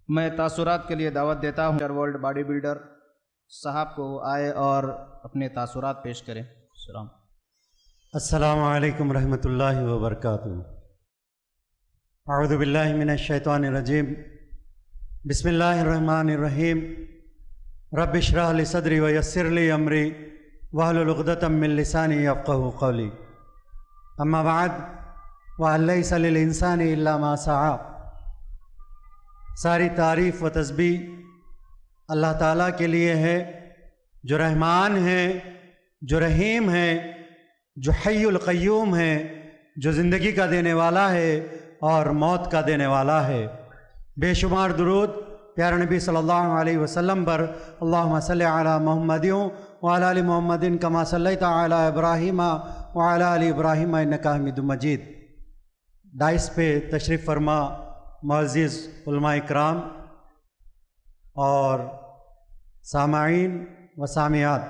میں تاثرات کے لیے دعوت دیتا ہوں ورلڈ باڈی بلڈر صاحب کو آئے اور اپنے تاثرات پیش کریں۔ السلام علیکم ورحمۃ اللہ وبرکاتہ۔ اعوذ باللہ من الشیطان الرجیم، بسم اللہ الرحمن الرحیم۔ رب اشرح لی صدری ویسر لی امری واحلل عقدۃ من لسانی یفقہوا قولی، اما بعد وَأَن لَّيْسَ لِلْإِنسَانِ إِلَّا مَا سَعَىٰ۔ ساری تعریف و تسبیح اللہ تعالیٰ کے لیے ہے، جو رحمان ہے، جو رحیم ہے، جو حی القیوم ہے، جو زندگی کا دینے والا ہے اور موت کا دینے والا ہے۔ بے شمار درود پیارے نبی صلی اللہ علیہ وسلم پر، اللہم صلی علی محمد وعلی آل محمد کما صلیت علی ابراہیم وعلی آل ابراہیم انک حمید مجید۔ دائس پہ تشریف فرما معزز علماء اکرام اور سامعین و سامعات،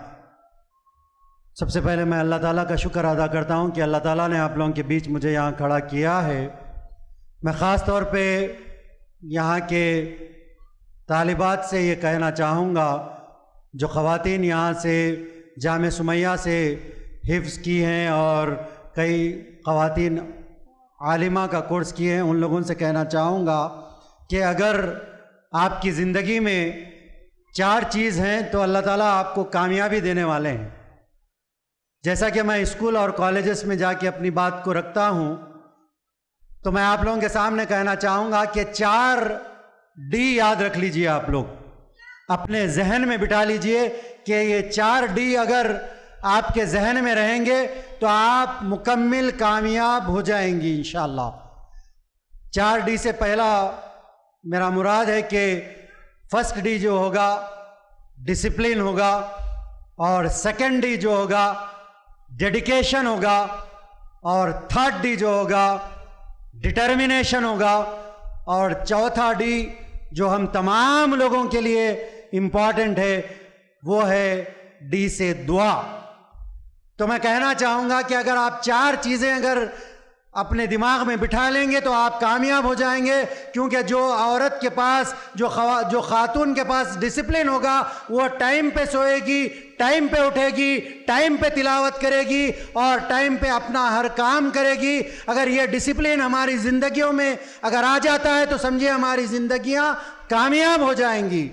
سب سے پہلے میں اللہ تعالیٰ کا شکر ادا کرتا ہوں کہ اللہ تعالیٰ نے آپ لوگوں کے بیچ مجھے یہاں کھڑا کیا ہے۔ میں خاص طور پہ یہاں کے طالبات سے یہ کہنا چاہوں گا، جو خواتین یہاں سے جامعہ سمیہ سے حفظ کی ہیں اور کئی خواتین عالمہ کا کورس کیے ہیں، ان لوگوں سے کہنا چاہوں گا کہ اگر آپ کی زندگی میں 4 چیز ہیں تو اللہ تعالیٰ آپ کو کامیابی دینے والے ہیں۔ جیسا کہ میں اسکول اور کالجز میں جا کے اپنی بات کو رکھتا ہوں، تو میں آپ لوگوں کے سامنے کہنا چاہوں گا کہ 4 ڈی یاد رکھ لیجئے، آپ لوگ اپنے ذہن میں بٹھا لیجئے کہ یہ 4 ڈی اگر آپ کے ذہن میں رہیں گے تو آپ مکمل کامیاب ہو جائیں گی انشاءاللہ۔ 4 ڈی سے پہلا میرا مراد ہے کہ فرسٹ ڈی جو ہوگا ڈسپلن ہوگا، اور سیکنڈ ڈی جو ہوگا ڈیڈیکیشن ہوگا، اور تھرڈ ڈی جو ہوگا ڈٹرمنیشن ہوگا، اور چوتھا ڈی جو ہم تمام لوگوں کے لیے امپورٹنٹ ہے وہ ہے ڈی سے دعا۔ تو میں کہنا چاہوں گا کہ اگر آپ 4 چیزیں اگر اپنے دماغ میں بٹھا لیں گے تو آپ کامیاب ہو جائیں گے، کیونکہ جو عورت کے پاس جو خاتون کے پاس ڈسپلن ہوگا وہ ٹائم پہ سوئے گی، ٹائم پہ اٹھے گی، ٹائم پہ تلاوت کرے گی اور ٹائم پہ اپنا ہر کام کرے گی۔ اگر یہ ڈسپلن ہماری زندگیوں میں اگر آ جاتا ہے تو سمجھے ہماری زندگیاں کامیاب ہو جائیں گی،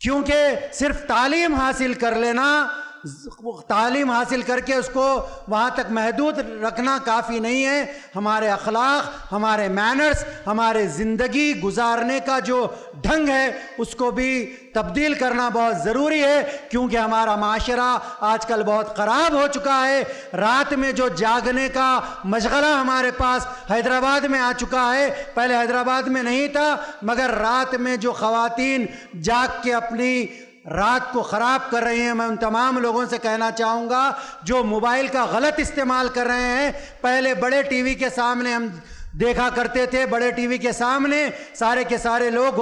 کیونکہ صرف تعلیم حاصل کر لینا، تعلیم حاصل کر کے اس کو وہاں تک محدود رکھنا کافی نہیں ہے۔ ہمارے اخلاق، ہمارے مینرز، ہمارے زندگی گزارنے کا جو ڈھنگ ہے اس کو بھی تبدیل کرنا بہت ضروری ہے، کیونکہ ہمارا معاشرہ آج کل بہت خراب ہو چکا ہے۔ رات میں جو جاگنے کا مشغلہ ہمارے پاس حیدرآباد میں آ چکا ہے، پہلے حیدرآباد میں نہیں تھا، مگر رات میں جو خواتین جاگ کے اپنی رات کو خراب کر رہی ہیں، میں ان تمام لوگوں سے کہنا چاہوں گا جو موبائل کا غلط استعمال کر رہے ہیں۔ پہلے بڑے ٹی وی کے سامنے ہم دیکھا کرتے تھے، بڑے ٹی وی کے سامنے سارے کے سارے لوگ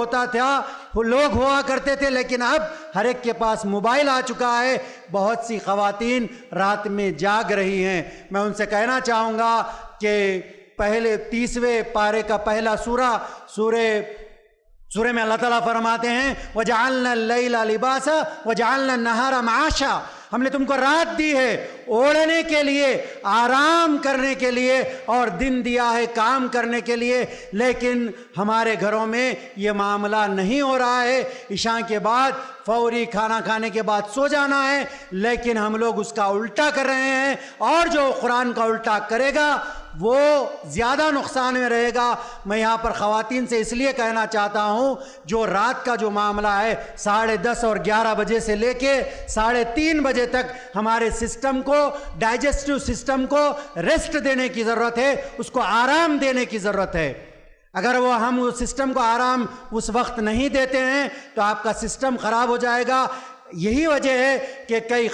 لوگ ہوا کرتے تھے، لیکن اب ہر ایک کے پاس موبائل آ چکا ہے۔ بہت سی خواتین رات میں جاگ رہی ہیں۔ میں ان سے کہنا چاہوں گا کہ پہلے 30ویں پارے کا پہلا سورہ میں اللہ تعالیٰ فرماتے ہیں وَجَعَلْنَا اللَّيْلَ لِبَاسًا وَجَعَلْنَا النَّهَارَ مَعَاشًا، ہم نے تم کو رات دی ہے اوڑھنے کے لیے، آرام کرنے کے لیے، اور دن دیا ہے کام کرنے کے لیے، لیکن ہمارے گھروں میں یہ معاملہ نہیں ہو رہا ہے۔ عشاء کے بعد فوری کھانا کھانے کے بعد سو جانا ہے، لیکن ہم لوگ اس کا الٹا کر رہے ہیں، اور جو قرآن کا الٹا کرے گا وہ زیادہ نقصان میں رہے گا۔ میں یہاں پر خواتین سے اس لیے کہنا چاہتا ہوں، جو رات کا جو معاملہ ہے 10:30 اور 11 بجے سے لے کے 3:30 بجے تک ہمارے سسٹم کو، ڈائجسٹو سسٹم کو ریسٹ دینے کی ضرورت ہے، اس کو آرام دینے کی ضرورت ہے۔ اگر ہم اس سسٹم کو آرام اس وقت نہیں دیتے ہیں تو آپ کا سسٹم خراب ہو جائے گا۔ یہی وجہ ہے کہ کئی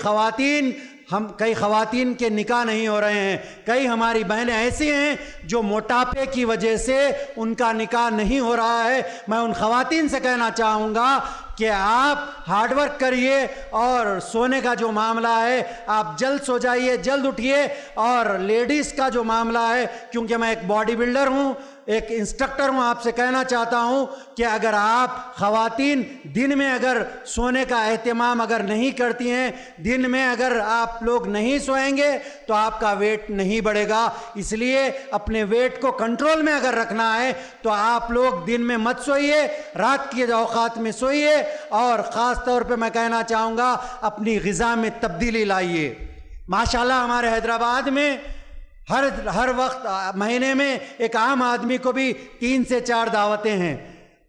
خواتین کے نکاح نہیں ہو رہے ہیں، کئی ہماری بہنیں ایسی ہیں جو موٹاپے کی وجہ سے ان کا نکاح نہیں ہو رہا ہے۔ میں ان خواتین سے کہنا چاہوں گا کہ آپ ہارڈ ورک کریے، اور سونے کا جو معاملہ ہے آپ جلد سو جائیے، جلد اٹھیے، اور لیڈیز کا جو معاملہ ہے، کیونکہ میں ایک باڈی بلڈر ہوں، ایک انسٹرکٹر ہوں، آپ سے کہنا چاہتا ہوں کہ اگر آپ خواتین دن میں اگر سونے کا اہتمام اگر نہیں کرتی ہیں، دن میں اگر آپ لوگ نہیں سوئیں گے تو آپ کا ویٹ نہیں بڑھے گا۔ اس لیے اپنے ویٹ کو کنٹرول میں اگر رکھنا ہے تو آپ لوگ دن میں مت سوئیے، رات کے اوقات میں سوئیے، اور خاص طور پہ میں کہنا چاہوں گا اپنی غذا میں تبدیلی لائیے۔ ماشاءاللہ ہمارے حیدرآباد میں ہر وقت مہینے میں ایک عام آدمی کو بھی 3 سے 4 دعوتیں ہیں۔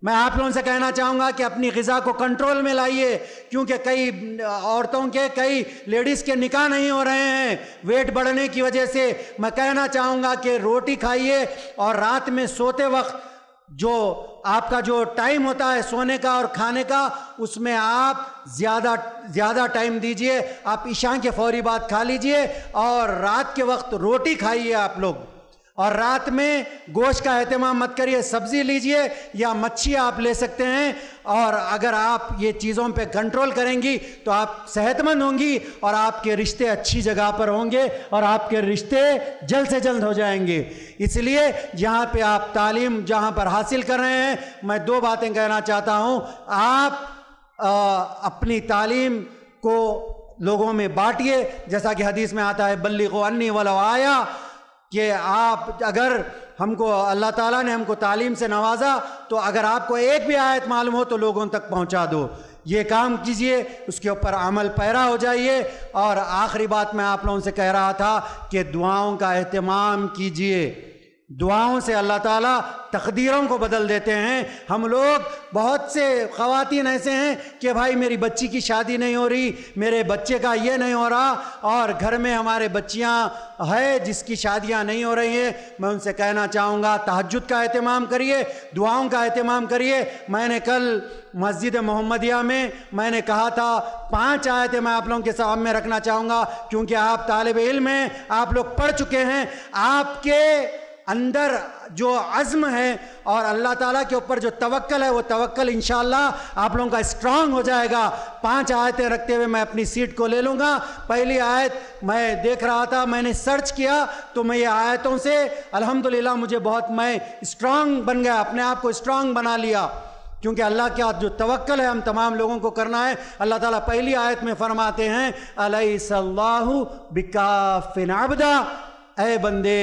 میں آپ لوگوں سے کہنا چاہوں گا کہ اپنی غذا کو کنٹرول میں لائیے، کیونکہ کئی عورتوں کے، کئی لیڈیز کے نکاح نہیں ہو رہے ہیں ویٹ بڑھنے کی وجہ سے۔ میں کہنا چاہوں گا کہ روٹی کھائیے، اور رات میں سوتے وقت جو آپ کا جو ٹائم ہوتا ہے سونے کا اور کھانے کا، اس میں آپ زیادہ ٹائم دیجئے۔ آپ عشاء کے فوری بعد کھا لیجئے، اور رات کے وقت روٹی کھائیے آپ لوگ، اور رات میں گوشت کا اہتمام مت کریے، سبزی لیجئے یا مچھی آپ لے سکتے ہیں۔ اور اگر آپ یہ چیزوں پہ کنٹرول کریں گی تو آپ صحت مند ہوں گی، اور آپ کے رشتے اچھی جگہ پر ہوں گے، اور آپ کے رشتے جلد سے جلد ہو جائیں گے۔ اس لیے جہاں پہ آپ تعلیم جہاں پر حاصل کر رہے ہیں، میں 2 باتیں کہنا چاہتا ہوں۔ آپ اپنی تعلیم کو لوگوں میں بانٹیے، جیسا کہ حدیث میں آتا ہے بلغوا عنی ولو آیا، کہ آپ اگر ہم کو اللہ تعالیٰ نے ہم کو تعلیم سے نوازا تو اگر آپ کو ایک بھی آیت معلوم ہو تو لوگوں تک پہنچا دو۔ یہ کام کیجئے، اس کے اوپر عمل پیرا ہو جائیے۔ اور آخری بات میں آپ لوگوں سے کہہ رہا تھا کہ دعاؤں کا اہتمام کیجئے۔ دعاؤں سے اللہ تعالیٰ تقدیروں کو بدل دیتے ہیں۔ ہم لوگ بہت سے خواتین ایسے ہیں کہ بھائی میری بچی کی شادی نہیں ہو رہی، میرے بچے کا یہ نہیں ہو رہا، اور گھر میں ہمارے بچیاں ہے جس کی شادیاں نہیں ہو رہی ہیں۔ میں ان سے کہنا چاہوں گا تہجد کا اہتمام کریے، دعاؤں کا اہتمام کریے۔ میں نے کل مسجد محمدیہ میں نے کہا تھا 5 آیتیں میں آپ لوگوں کے سامنے رکھنا چاہوں گا، کیونکہ آپ طالب علم ہیں، آپ لوگ پڑھ چکے ہیں، آپ کے اندر جو عزم ہے اور اللہ تعالیٰ کے اوپر جو توکل ہے، وہ توکل انشاءاللہ آپ لوگوں کا اسٹرانگ ہو جائے گا۔ 5 آیتیں رکھتے ہوئے میں اپنی سیٹ کو لے لوں گا۔ پہلی آیت میں دیکھ رہا تھا، میں نے سرچ کیا تو میں یہ آیتوں سے الحمدللہ مجھے میں اسٹرانگ بن گیا، اپنے آپ کو اسٹرانگ بنا لیا، کیونکہ اللہ کے جو توکل ہے ہم تمام لوگوں کو کرنا ہے۔ اللہ تعالیٰ پہلی آیت میں فرماتے ہیں الیس اللہ بکاف عبدا، اے بندے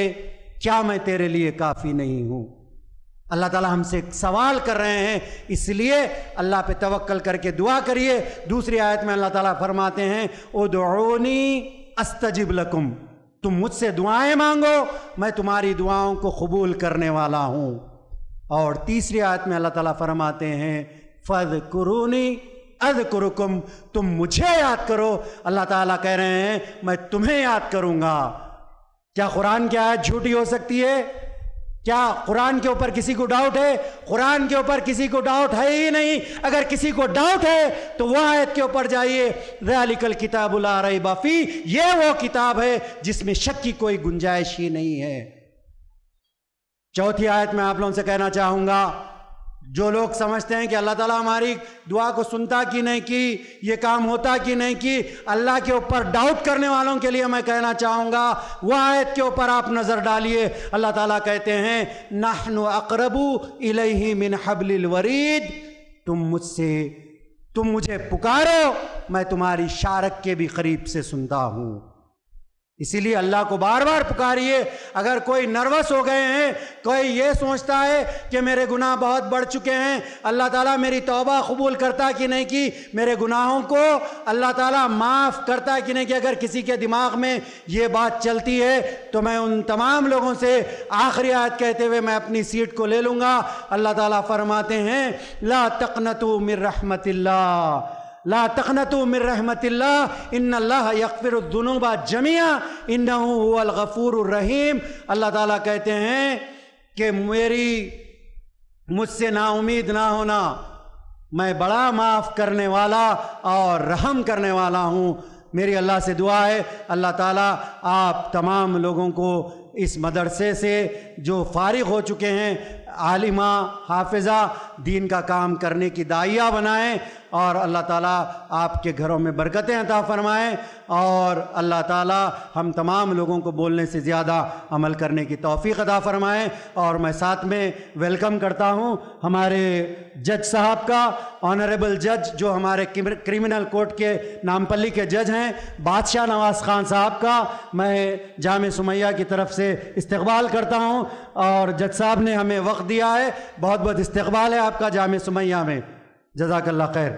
کیا میں تیرے لیے کافی نہیں ہوں؟ اللہ تعالیٰ ہم سے سوال کر رہے ہیں، اس لیے اللہ پہ توکل کر کے دعا کریے۔ دوسری آیت میں اللہ تعالیٰ فرماتے ہیں ادعونی استجب لکم، تم مجھ سے دعائیں مانگو، میں تمہاری دعاؤں کو قبول کرنے والا ہوں۔ اور تیسری آیت میں اللہ تعالیٰ فرماتے ہیں فاذکرونی اذکرکم، تم مجھے یاد کرو۔ اللہ تعالیٰ کہہ رہے ہیں میں تمہیں یاد کروں گا۔ کیا قرآن کی آیت جھوٹی ہو سکتی ہے؟ کیا قرآن کے اوپر کسی کو ڈاؤٹ ہے؟ قرآن کے اوپر کسی کو ڈاؤٹ ہے ہی نہیں۔ اگر کسی کو ڈاؤٹ ہے تو وہ آیت کے اوپر جائیے، ذالک الکتاب لا ریب فیہ، یہ وہ کتاب ہے جس میں شک کی کوئی گنجائش ہی نہیں ہے۔ چوتھی آیت میں آپ لوگوں سے کہنا چاہوں گا، جو لوگ سمجھتے ہیں کہ اللہ تعالیٰ ہماری دعا کو سنتا کی نہیں کی، یہ کام ہوتا کی نہیں کی، اللہ کے اوپر ڈاؤٹ کرنے والوں کے لیے میں کہنا چاہوں گا وہ آیت کے اوپر آپ نظر ڈالیے۔ اللہ تعالیٰ کہتے ہیں نحن اقرب الیہ من حبل الورید، تم مجھے پکارو، میں تمہاری شارک کے بھی قریب سے سنتا ہوں۔ اسی لیے اللہ کو بار بار پکاریے۔ اگر کوئی نروس ہو گئے ہیں، کوئی یہ سوچتا ہے کہ میرے گناہ بہت بڑھ چکے ہیں، اللہ تعالیٰ میری توبہ قبول کرتا کہ نہیں کی، میرے گناہوں کو اللہ تعالیٰ معاف کرتا کہ نہیں کی، اگر کسی کے دماغ میں یہ بات چلتی ہے تو میں ان تمام لوگوں سے آخری آیت کہتے ہوئے میں اپنی سیٹ کو لے لوں گا۔ اللہ تعالیٰ فرماتے ہیں لا تقنطوا من رحمت اللہ، لا تقنطوا من رحمت اللہ ان اللہ یغفر الذنوب جميعا انہ هو الغفور الرحیم۔ اللہ تعالیٰ کہتے ہیں کہ مجھ سے نا امید نہ ہونا، میں بڑا معاف کرنے والا اور رحم کرنے والا ہوں۔ میری اللہ سے دعا ہے اللہ تعالیٰ آپ تمام لوگوں کو اس مدرسے سے جو فارغ ہو چکے ہیں، عالمہ حافظہ دین کا کام کرنے کی داعیہ بنائیں، اور اللہ تعالیٰ آپ کے گھروں میں برکتیں عطا فرمائیں، اور اللہ تعالیٰ ہم تمام لوگوں کو بولنے سے زیادہ عمل کرنے کی توفیق عطا فرمائیں۔ اور میں ساتھ میں ویلکم کرتا ہوں ہمارے جج صاحب کا، آنریبل جج جو ہمارے کرمنل کورٹ کے نامپلی کے جج ہیں، بادشاہ نواز خان صاحب کا میں جامعہ سمیہ کی طرف سے استقبال کرتا ہوں، اور جج صاحب نے ہمیں وقت دیا ہے، بہت بہت استقبال ہے آپ کا جامعہ سمیہ میں، جزاک اللہ خیر۔